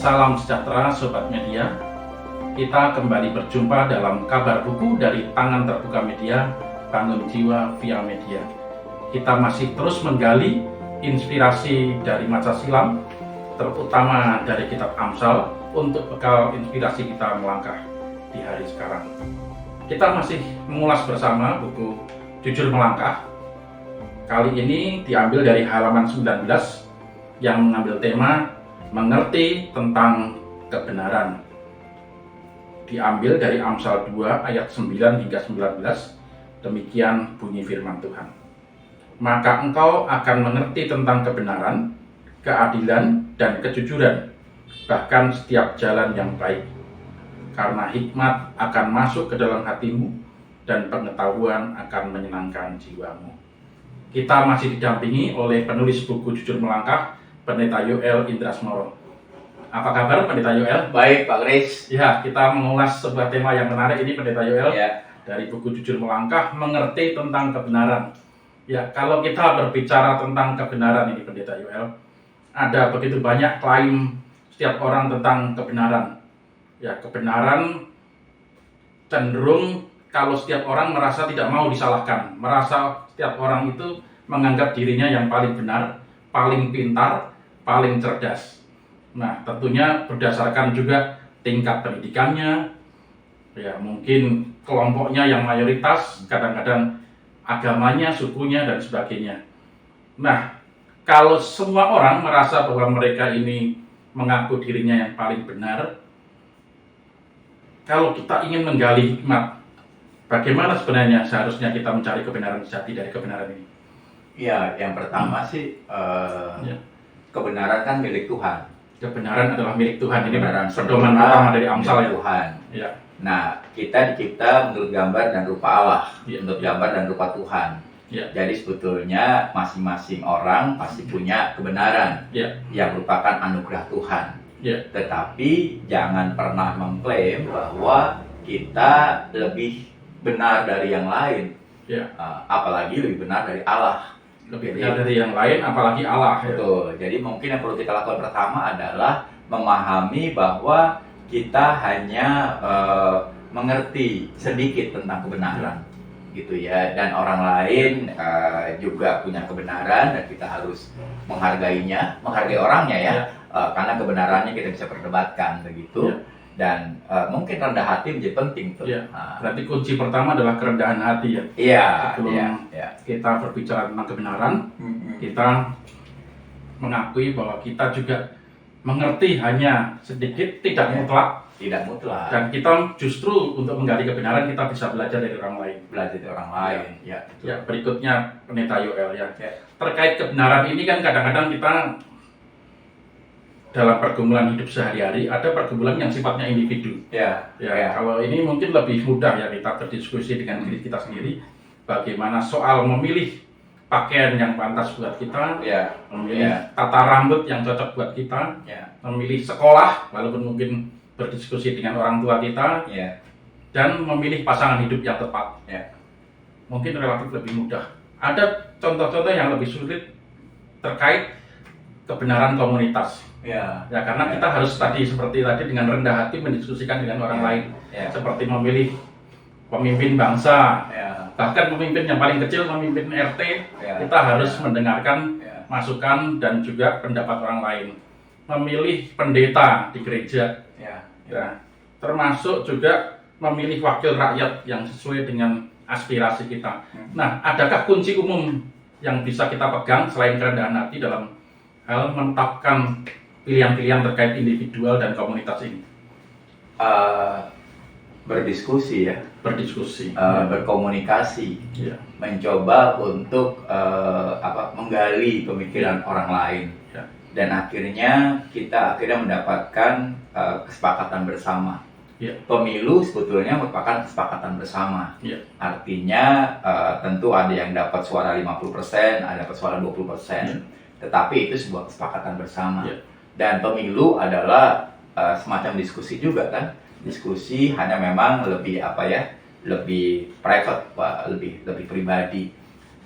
Salam sejahtera Sobat Media. Kita kembali berjumpa dalam kabar buku dari tangan terbuka media, Bangun Jiwa via Media. Kita masih terus menggali inspirasi dari masa silam, terutama dari kitab Amsal, untuk bekal inspirasi kita melangkah di hari sekarang. Kita masih mengulas bersama buku Jujur Melangkah. Kali ini diambil dari halaman 19 yang mengambil tema mengerti tentang kebenaran. Diambil dari Amsal 2 ayat 9 hingga 19. Demikian bunyi firman Tuhan. Maka engkau akan mengerti tentang kebenaran, keadilan, dan kejujuran, bahkan setiap jalan yang baik. Karena hikmat akan masuk ke dalam hatimu, dan pengetahuan akan menyenangkan jiwamu. Kita masih didampingi oleh penulis buku Jujur Melangkah, Pendeta Yoel Indrasmoro. Apa kabar Pendeta Yoel? Baik Pak Kris. Ya, kita mengulas sebuah tema yang menarik ini Pendeta Yoel. Ya. Dari buku Jujur Melangkah, mengerti tentang kebenaran. Ya, kalau kita berbicara tentang kebenaran ini Pendeta Yoel, ada begitu banyak klaim setiap orang tentang kebenaran. Ya, kebenaran cenderung kalau setiap orang merasa tidak mau disalahkan, merasa setiap orang itu menganggap dirinya yang paling benar, paling pintar, paling cerdas. Nah, tentunya berdasarkan juga tingkat pendidikannya, ya mungkin kelompoknya yang mayoritas, kadang-kadang agamanya, sukunya, dan sebagainya. Nah, kalau semua orang merasa bahwa mereka ini mengaku dirinya yang paling benar, kalau kita ingin menggali hikmat, bagaimana sebenarnya seharusnya kita mencari kebenaran sejati dari kebenaran ini? Ya, yang pertama sih kebenaran kan milik Tuhan. Kebenaran adalah milik Tuhan. Ini Kebenaran pedoman pertama dari Amsal ya. Tuhan. Ya. Nah, kita dicipta menurut gambar dan rupa Allah, menurut gambar dan rupa Tuhan. Ya. Jadi sebetulnya masing-masing orang pasti punya kebenaran yang merupakan anugerah Tuhan. Tetapi jangan pernah mengklaim bahwa kita lebih benar dari yang lain, apalagi lebih benar dari Allah. Lebih benar dari yang lain, apalagi Allah. Betul. Jadi mungkin yang perlu kita lakukan pertama adalah memahami bahwa kita hanya mengerti sedikit tentang kebenaran, gitu ya. Dan orang lain juga punya kebenaran dan kita harus menghargainya, menghargai orangnya ya. Karena kebenarannya kita bisa perdebatkan begitu. Dan mungkin rendah hati menjadi penting tuh. Berarti kunci pertama adalah kerendahan hati ya. Sebelum kita berbicara tentang kebenaran, kita mengakui bahwa kita juga mengerti hanya sedikit, tidak mutlak. Tidak mutlak. Dan kita justru untuk menggali kebenaran kita bisa belajar dari orang lain. Belajar dari orang lain. Berikutnya Pendeta Yoel ya. Terkait kebenaran ini kan kadang-kadang kita dalam pergumulan hidup sehari-hari ada pergumulan yang sifatnya individu. Kalau ini mungkin lebih mudah ya kita berdiskusi dengan diri kita sendiri bagaimana soal memilih pakaian yang pantas buat kita, memilih tata rambut yang cocok buat kita, memilih sekolah walaupun mungkin berdiskusi dengan orang tua kita, dan memilih pasangan hidup yang tepat. Mungkin relatif lebih mudah. Ada contoh-contoh yang lebih sulit terkait kebenaran komunitas. Karena kita harus seperti tadi dengan rendah hati mendiskusikan dengan orang lain, seperti memilih pemimpin bangsa, bahkan pemimpin yang paling kecil, pemimpin RT, kita harus mendengarkan masukan dan juga pendapat orang lain. Memilih pendeta di gereja, termasuk juga memilih wakil rakyat yang sesuai dengan aspirasi kita. Nah, adakah kunci umum yang bisa kita pegang selain kerendahan hati dalam hal menetapkan pilihan-pilihan terkait individual dan komunitas ini? Berdiskusi ya. Berkomunikasi. Mencoba untuk menggali pemikiran orang lain. Dan akhirnya kita mendapatkan kesepakatan bersama. Pemilu sebetulnya merupakan kesepakatan bersama. Artinya tentu ada yang dapat suara 50%, ada dapat suara 20%. Tetapi itu sebuah kesepakatan bersama. Dan pemilu adalah semacam diskusi juga kan. Diskusi hanya memang lebih lebih private, lebih pribadi.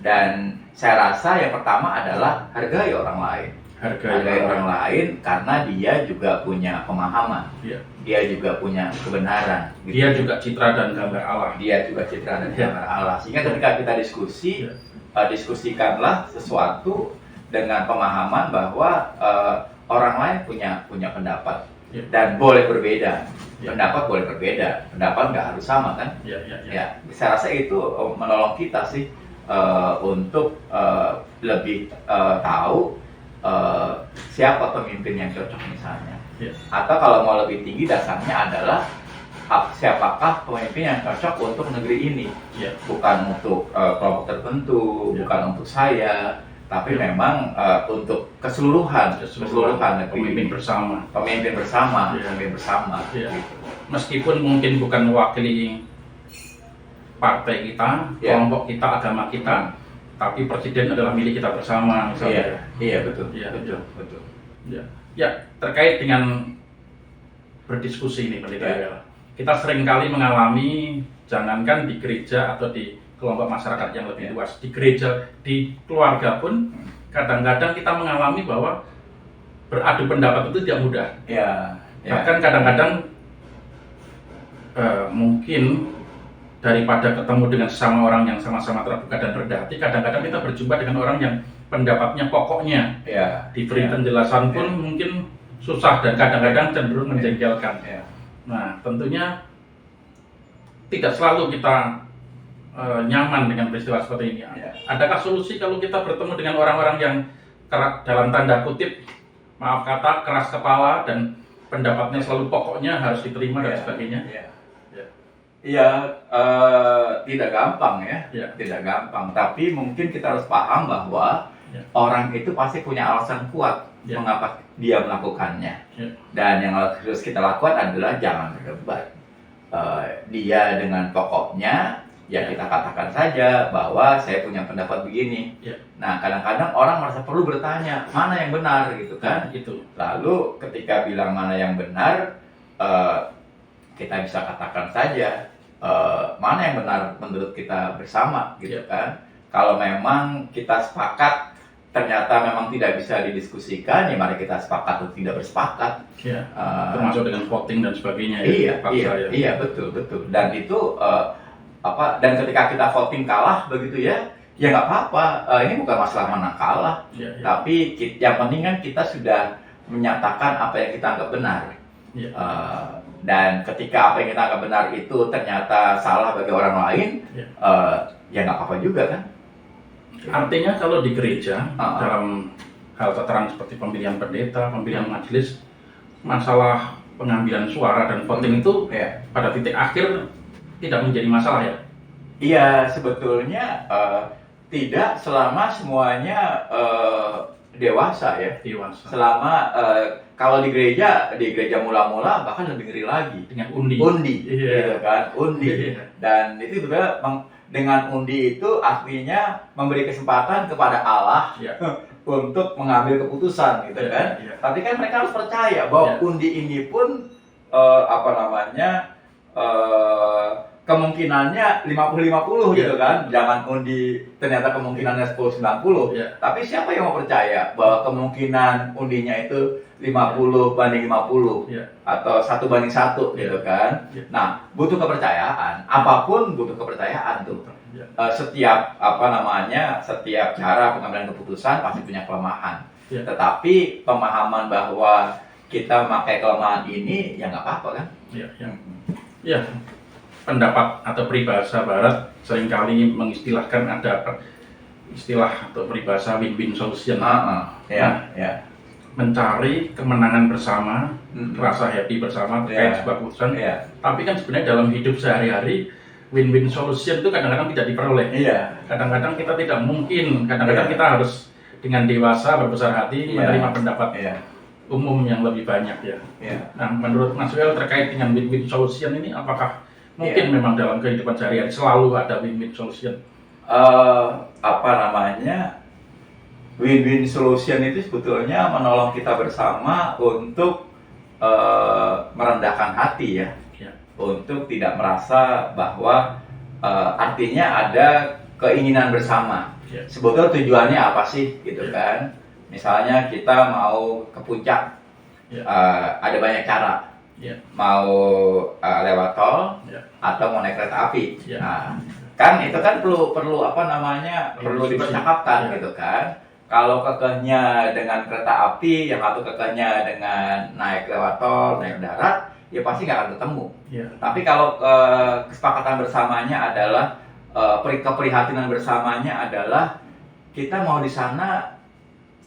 Dan saya rasa yang pertama adalah hargai orang lain. hargai orang lain karena dia juga punya pemahaman, dia juga punya kebenaran, gitu. Dia juga citra dan gambar Allah. Dia juga citra dan gambar Allah. Sehingga ketika kita diskusikanlah sesuatu dengan pemahaman bahwa orang lain punya pendapat dan boleh berbeda. Pendapat boleh berbeda, pendapat nggak harus sama kan? Ya, saya rasa itu menolong kita sih untuk lebih tahu siapa pemimpin yang cocok misalnya. Atau kalau mau lebih tinggi dasarnya adalah siapakah pemimpin yang cocok untuk negeri ini. Bukan untuk kelompok tertentu, bukan untuk saya, tapi memang untuk keseluruhan negeri. Pemimpin bersama. Gitu. Meskipun mungkin bukan mewakili partai kita, kelompok kita, agama kita, tapi presiden adalah milik kita bersama misalnya. Betul. Ya, terkait dengan berdiskusi ini Pendeta Yoel. Kita seringkali mengalami, jangankan di gereja atau di kelompok masyarakat yang lebih luas, di gereja, di keluarga pun kadang-kadang kita mengalami bahwa beradu pendapat itu tidak mudah. Bahkan kadang-kadang mungkin daripada ketemu dengan sesama orang yang sama-sama terbuka dan rendah hati, kadang-kadang kita berjumpa dengan orang yang pendapatnya pokoknya, diberi penjelasan pun mungkin susah dan kadang-kadang cenderung menjengkelkan. Nah, tentunya tidak selalu kita nyaman dengan peristiwa seperti ini. Adakah solusi kalau kita bertemu dengan orang-orang yang dalam tanda kutip, maaf kata, keras kepala dan pendapatnya selalu pokoknya harus diterima dan sebagainya? Tidak gampang tidak gampang. Tapi mungkin kita harus paham bahwa orang itu pasti punya alasan kuat mengapa dia melakukannya. Dan yang harus kita lakukan adalah jangan berdebat. Dia dengan pokoknya, kita katakan saja bahwa saya punya pendapat begini. Nah, kadang-kadang orang merasa perlu bertanya mana yang benar gitu kan? Lalu ketika bilang mana yang benar, kita bisa katakan saja mana yang benar menurut kita bersama gitu kan. Kalau memang kita sepakat ternyata memang tidak bisa didiskusikan, ya mari kita sepakat untuk tidak bersepakat. Termasuk dengan voting dan sebagainya. Iya, betul. Dan itu dan ketika kita voting kalah begitu ya nggak apa-apa. Ini bukan masalah menang kalah, tapi yang penting kan kita sudah menyatakan apa yang kita anggap benar. Dan ketika apa yang kita anggap benar itu ternyata salah bagi orang lain, ya nggak apa-apa juga kan. Artinya kalau di gereja dalam hal tataran seperti pemilihan pendeta, pemilihan majelis, masalah pengambilan suara dan voting itu pada titik akhir tidak menjadi masalah ya? Iya, sebetulnya tidak selama semuanya dewasa ya. Selama kalau di gereja mula-mula bahkan lebih ngeri lagi dengan undi. Gitu kan, undi. Dan itu juga dengan undi itu artinya memberi kesempatan kepada Allah untuk mengambil keputusan gitu kan. Tapi kan mereka harus percaya bahwa undi ini pun kemungkinannya 50-50 gitu kan. Jangan undi ternyata kemungkinannya 10-90. Tapi siapa yang mau percaya bahwa kemungkinan undinya itu 50/50 atau 1/1 gitu kan. Nah, butuh kepercayaan. Apapun butuh kepercayaan tuh. Setiap setiap cara pengambilan keputusan pasti punya kelemahan. Tetapi pemahaman bahwa kita memakai kelemahan ini ya nggak apa-apa kan. Pendapat atau peribahasa barat seringkali mengistilahkan ada istilah atau peribahasa win-win solution. Mencari kemenangan bersama, rasa happy bersama terkait sebuah keputusan. Tapi kan sebenarnya dalam hidup sehari-hari win-win solution itu kadang-kadang tidak diperoleh. Kadang-kadang kita tidak mungkin, kadang-kadang kita harus dengan dewasa berbesar hati menerima pendapat umum yang lebih banyak ya. Nah, menurut Mas Yoel terkait dengan win-win solution ini apakah mungkin memang dalam kehidupan sehari-hari selalu ada win-win solution? Win-win solution itu sebetulnya menolong kita bersama untuk merendahkan hati untuk tidak merasa bahwa artinya ada keinginan bersama. Sebetulnya tujuannya apa sih gitu kan? Misalnya kita mau ke puncak, ada banyak cara. Mau lewat tol atau mau naik kereta api. Nah, kan itu kan perlu apa namanya, perlu dipercakapkan gitu kan. Kalau kekehnya dengan kereta api, yang satu kekehnya dengan naik lewat tol, naik darat, ya pasti nggak akan ketemu. Tapi kalau kesepakatan bersamanya adalah keprihatinan bersamanya adalah kita mau di sana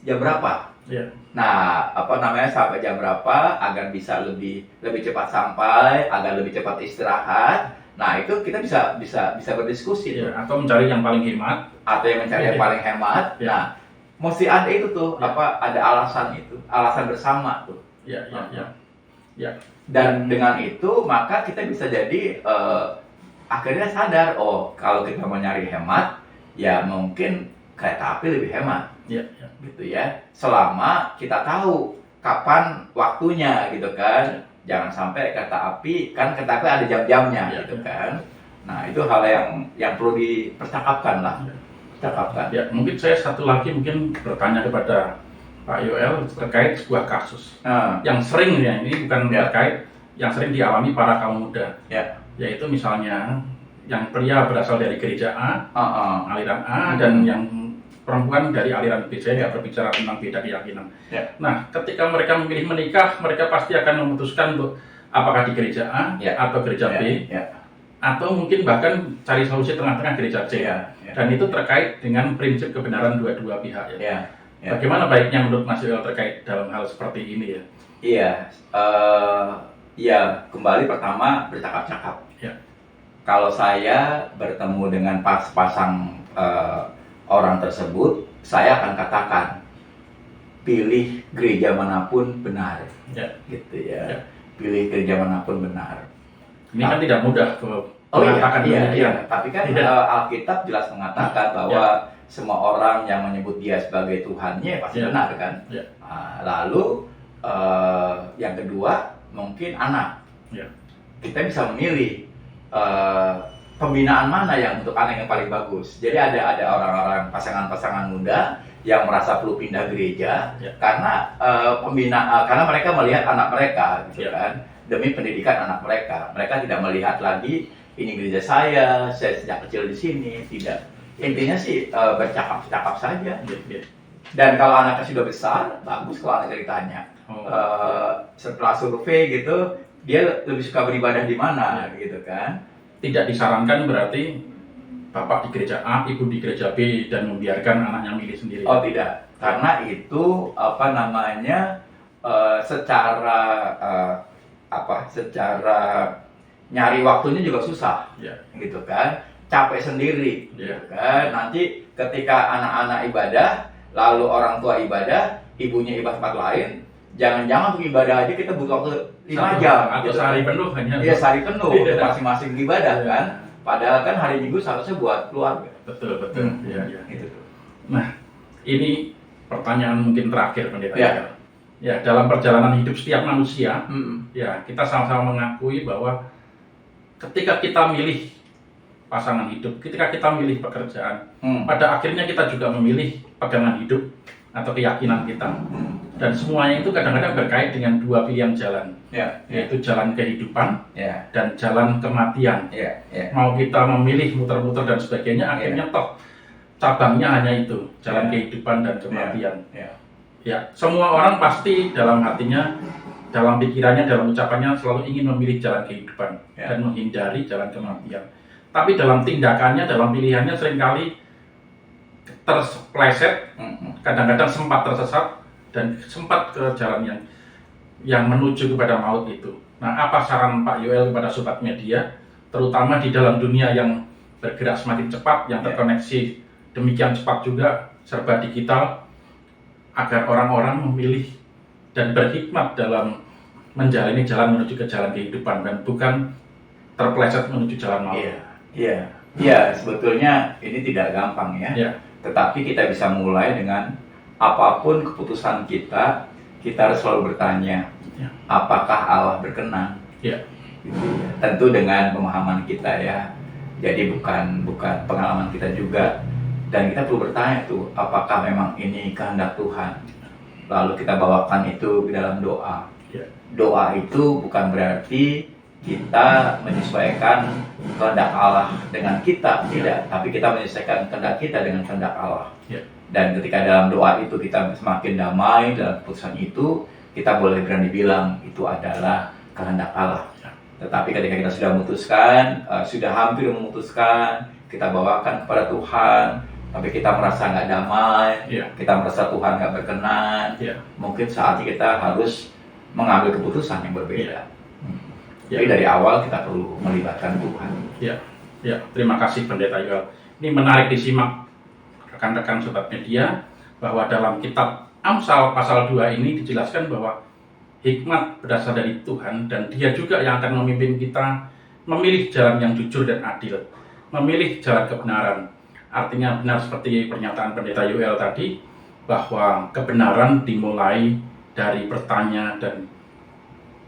jam berapa. Nah, apa namanya, sampai jam berapa agar bisa lebih cepat sampai, agar lebih cepat istirahat. Nah, itu kita bisa berdiskusi atau mencari yang paling hemat, atau yang mencari yang paling hemat. Nah, mesti ada itu tuh, ada alasan itu, alasan bersama tuh. Dan dengan itu maka kita bisa jadi akhirnya sadar, oh kalau kita mau nyari hemat, ya mungkin kereta api lebih hemat. Gitu ya, selama kita tahu kapan waktunya gitu kan. Jangan sampai kereta api, kan kereta api ada jam-jamnya gitu kan. Nah, itu hal yang perlu dipercakapkan lah. Mungkin saya satu lagi mungkin bertanya kepada Pak Yoel terkait sebuah kasus yang sering ini bukan terkait, yang sering dialami para kaum muda, yaitu misalnya yang pria berasal dari gereja A, aliran A, dan yang perempuan dari aliran B. Saya nggak berbicara tentang beda keyakinan. Nah, ketika mereka memilih menikah, mereka pasti akan memutuskan untuk apakah di gereja A atau gereja B, atau mungkin bahkan cari solusi tengah-tengah gereja C. Dan itu terkait dengan prinsip kebenaran dua-dua pihak. Bagaimana baiknya menurut Mas Yoel terkait dalam hal seperti ini ya? Kembali pertama bercakap-cakap. Kalau saya bertemu dengan pasang orang tersebut, saya akan katakan pilih gereja manapun benar, gitu ya. Pilih gereja manapun benar. Ini kan tidak mudah mengatakan demikian. Tapi kan Alkitab jelas mengatakan bahwa semua orang yang menyebut Dia sebagai Tuhannya pasti benar kan. Lalu yang kedua mungkin anak. Kita bisa memilih pembinaan mana yang untuk anak yang paling bagus. Jadi ada orang-orang pasangan-pasangan muda yang merasa perlu pindah gereja karena karena mereka melihat anak mereka gitu kan, demi pendidikan anak mereka. Mereka tidak melihat lagi ini gereja saya sejak kecil di sini, tidak. Intinya sih bercakap-cakap saja. Dan kalau anaknya sudah besar, bagus kalau anak ceritanya. Setelah survei gitu, dia lebih suka beribadah di mana gitu kan. Tidak disarankan berarti bapak di gereja A, ibu di gereja B, dan membiarkan anaknya milih sendiri. Oh tidak, karena itu apa namanya secara nyari waktunya juga susah, gitu kan, capek sendiri, gitu kan. Nanti ketika anak-anak ibadah, lalu orang tua ibadah, ibunya ibadah tempat lain. Jangan-jangan untuk ibadah aja kita butuh waktu 5 jam atau gitu. Sehari penuh hanya. Iya, sehari penuh untuk masing-masing ibadah kan. Padahal kan hari Minggu seharusnya buat keluarga. Betul. Gitu. Nah, ini pertanyaan mungkin terakhir Pendeta. Ya, dalam perjalanan hidup setiap manusia, ya kita sama-sama mengakui bahwa ketika kita milih pasangan hidup, ketika kita milih pekerjaan, pada akhirnya kita juga memilih pegangan hidup atau keyakinan kita. Dan semuanya itu kadang-kadang berkait dengan dua pilihan jalan, yaitu jalan kehidupan dan jalan kematian. Mau kita memilih muter-muter dan sebagainya, akhirnya toh cabangnya hanya itu, jalan kehidupan dan kematian. Semua orang pasti dalam hatinya, dalam pikirannya, dalam ucapannya selalu ingin memilih jalan kehidupan dan menghindari jalan kematian. Tapi dalam tindakannya, dalam pilihannya seringkali terpleset, kadang-kadang sempat tersesat dan sempat ke jalan yang menuju kepada maut itu. Nah, apa saran Pak Yoel kepada sobat media, terutama di dalam dunia yang bergerak semakin cepat, yang terkoneksi demikian cepat juga, serba digital, agar orang-orang memilih dan berhikmat dalam menjalani jalan menuju ke jalan kehidupan dan bukan terpleset menuju jalan maut. Iya, sebetulnya ini tidak gampang ya. Tetapi kita bisa mulai dengan apapun keputusan kita harus selalu bertanya, apakah Allah berkenan? Tentu dengan pemahaman kita ya. Jadi bukan pengalaman kita juga. Dan kita perlu bertanya tuh, apakah memang ini kehendak Tuhan? Lalu kita bawakan itu ke dalam doa. Doa itu bukan berarti kita menyesuaikan kehendak Allah dengan kita, tidak. Tapi kita menyesuaikan kehendak kita dengan kehendak Allah. Dan ketika dalam doa itu kita semakin damai dalam keputusan itu, kita boleh berani bilang itu adalah kehendak Allah. Tetapi ketika kita sudah memutuskan, sudah hampir memutuskan, kita bawakan kepada Tuhan, tapi kita merasa nggak damai, kita merasa Tuhan nggak berkenan, mungkin saatnya kita harus mengambil keputusan yang berbeda. Jadi dari awal kita perlu melibatkan Tuhan. Terima kasih Pendeta Yoel. Ini menarik disimak rekan-rekan sobat media, bahwa dalam kitab Amsal pasal 2 ini dijelaskan bahwa hikmat berasal dari Tuhan, dan Dia juga yang akan memimpin kita memilih jalan yang jujur dan adil, memilih jalan kebenaran. Artinya benar seperti pernyataan Pendeta Yoel tadi, bahwa kebenaran dimulai dari bertanya dan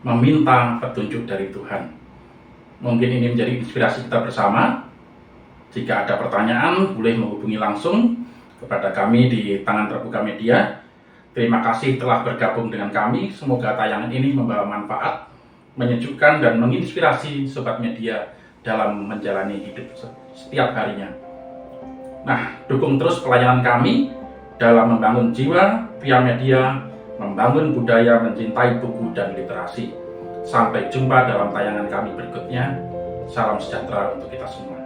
meminta petunjuk dari Tuhan. Mungkin ini menjadi inspirasi kita bersama. Jika ada pertanyaan, boleh menghubungi langsung kepada kami di Tangan Terbuka Media. Terima kasih telah bergabung dengan kami. Semoga tayangan ini membawa manfaat, menyejukkan dan menginspirasi sobat media dalam menjalani hidup setiap harinya. Nah, dukung terus pelayanan kami dalam membangun jiwa via media, membangun budaya mencintai buku dan literasi. Sampai jumpa dalam tayangan kami berikutnya. Salam sejahtera untuk kita semua.